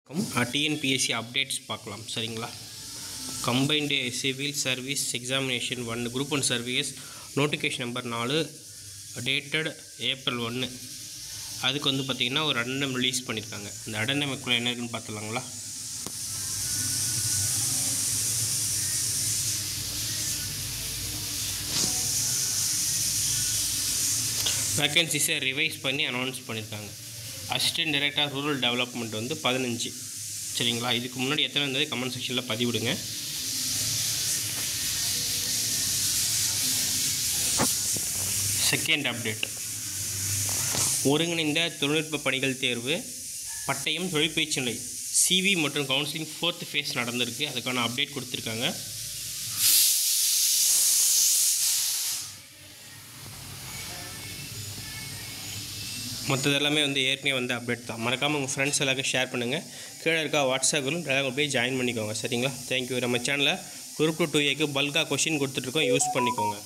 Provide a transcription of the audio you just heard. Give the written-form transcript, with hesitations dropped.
TNPSC updates பார்க்கலாம் சரிங்களா. Combined civil service examination 1 group 1 service notification number 4 dated April 1. அதுக்கு வந்து பார்த்திங்கன்னா ஒரு அடெண்டம் ரிலீஸ் பண்ணியிருக்காங்க. அந்த அடெண்டமுக்குள்ளே என்ன இருக்குன்னு பார்த்துலாங்களா. வேக்கன்சிஸை ரிவைஸ் பண்ணி அனௌன்ஸ் பண்ணியிருக்காங்க. அசிஸ்டன்ட் டைரக்டர் ரூரல் டெவலப்மெண்ட் வந்து 15 சரிங்களா. இதுக்கு முன்னாடி எத்தனை இருந்தது கமெண்ட் செக்ஷனில் பதிவிடுங்க. செகண்ட் அப்டேட், ஒருங்கிணைந்த தொழில்நுட்ப பணிகள் தேர்வு பட்டயம் தொழிற்பயிற்சி நிலை CV மற்றும் கவுன்சிலிங் 4th ஃபேஸ் நடந்திருக்கு. அதுக்கான அப்டேட் கொடுத்துருக்காங்க. மற்றது எல்லாமே வந்து ஏற்கனவே வந்து அப்டேட் தான். மறக்காமல் உங்கள் ஃப்ரெண்ட்ஸ் எல்லாருக்கும் ஷேர் பண்ணுங்கள். கீழே இருக்கா வாட்ஸ்அப் குரூப் எல்லாரும் போய் ஜாயின் பண்ணிக்கோங்க சரிங்களா. தேங்க்யூ. நம்ம சேனலில் குரூப் 2A பல்காக கொஷின் கொடுத்துட்ருக்கோம், யூஸ் பண்ணிக்கோங்க.